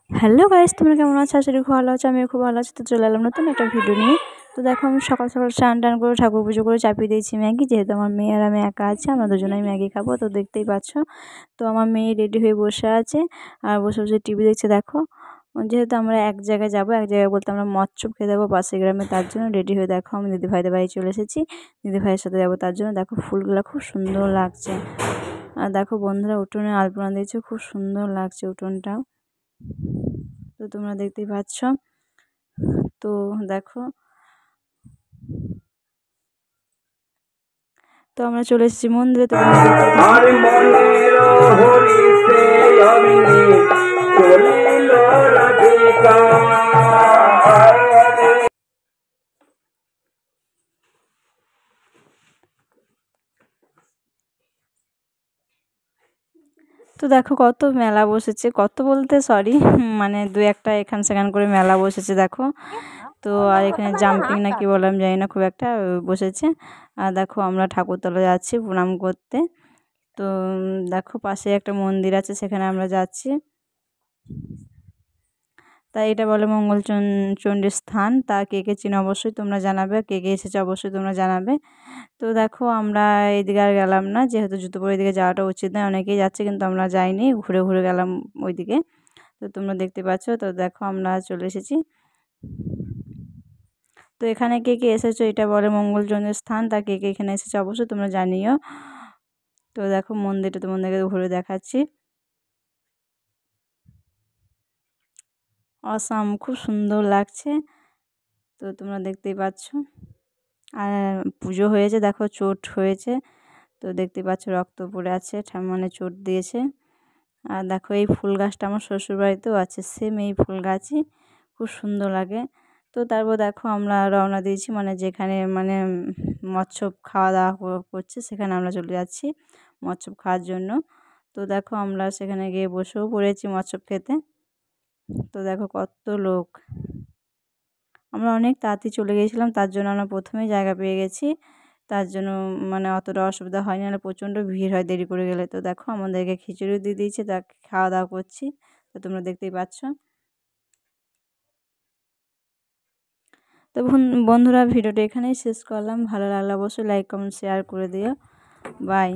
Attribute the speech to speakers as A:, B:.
A: Hello guys, তোমরা কেমন আছো? আশা করি খুব ভালো আছো। আমিও খুব ভালো আছি। তো চলে এলাম নতুন একটা ভিডিও নিয়ে। তো দেখো, আমি সকাল সকাল স্নান টান করে ঠাকুর পুজো করে চাপিয়ে দিয়েছি ম্যাগি, যেহেতু আমার মেয়ে আর আমি একা আছি, আমরা দুজনেই ম্যাগি খাবো। তো দেখতেই পাচ্ছ, তো আমার মেয়ে রেডি হয়ে বসে আছে আর বসে বসে টিভি দেখছে। দেখো, যেহেতু আমরা এক জায়গায় যাবো, এক জায়গায় বলতে আমরা মৎস্য খেয়ে দেবো পাশের গ্রামে, তার জন্য রেডি হয়ে দেখো আমি দিদিভাইদের বাড়ি চলে এসেছি। দিদিভাইয়ের সাথে যাবো, তার জন্য দেখো ফুলগুলো খুব সুন্দর লাগছে। আর দেখো বন্ধুরা, উঠোনে আলপনা দিয়েছে, খুব সুন্দর লাগছে উঠোনটাও। তো তোমরা দেখতেই পাচ্ছ। তো দেখো, তো আমরা চলে এসেছি মন্দিরে। তো তো দেখো কত মেলা বসেছে, কত বলতে সরি, মানে দু একটা এখান সেখান করে মেলা বসেছে দেখো। তো আর এখানে জাম্পিং না কি বললাম জানি না, খুব একটা বসেছে। আর দেখো আমরা ঠাকুরতলা যাচ্ছি প্রণাম করতে। তো দেখো পাশে একটা মন্দির আছে, সেখানে আমরা যাচ্ছি। তাই এটা বলে মঙ্গল চণ্ডীর স্থান। তা কে কে চিনো অবশ্যই তোমরা জানাবে, কে কে এসেছে অবশ্যই তোমরা জানাবে। তো দেখো আমরা এইদিকে আর গেলাম না, যেহেতু জুতো পরে এদিকে যাওয়াটা উচিত নয়, অনেকেই যাচ্ছে কিন্তু আমরা যাইনি, ঘুরে ঘুরে গেলাম ওইদিকে। তো তোমরা দেখতে পাচ্ছ। তো দেখো আমরা চলে এসেছি। তো এখানে কে কে এসেছো, এটা বলে মঙ্গলচন্দ্রের স্থান। তা কে কে এখানে এসেছে অবশ্যই তোমরা জানিও। তো দেখো মন্দিরটা তোমাদেরকে ঘুরে দেখাচ্ছি। অসাম, খুব সুন্দর লাগছে। তো তোমরা দেখতেই পাচ্ছ। আর পুজো হয়েছে, দেখো চোট হয়েছে। তো দেখতে পাচ্ছ রক্ত পড়ে আছে, মানে চোট দিয়েছে। আর দেখো এই ফুল গাছটা আমার শ্বশুরবাড়িতেও আছে, সেম এই ফুল গাছই, খুব সুন্দর লাগে। তো তারপর দেখো আমরা রওনা দিয়েছি, মানে যেখানে মানে মৎস্য খাওয়া দাওয়া করছে, সেখানে আমরা চলে যাচ্ছি মৎস্য খাওয়ার জন্য। তো দেখো আমরা সেখানে গিয়ে বসেও পড়েছি মৎস্য খেতে। তো দেখো কত লোক, আমরা অনেক তাড়াতাড়ি চলে গিয়েছিলাম, তার জন্য আমরা প্রথমেই জায়গা পেয়ে গেছি। তার জন্য মানে অতটা অসুবিধা হয়নি, নাহলে প্রচণ্ড ভিড় হয় দেরি করে গেলে। তো দেখো আমাদেরকে খিচুড়ি দিয়ে দিয়েছে, তা খাওয়া দাওয়া করছি। তো তোমরা দেখতেই পাচ্ছ। তো বন্ধুরা, ভিডিওটা এখানেই শেষ করলাম। ভালো লাগলে অবশ্যই লাইক কমেন্ট শেয়ার করে দিও। বাই।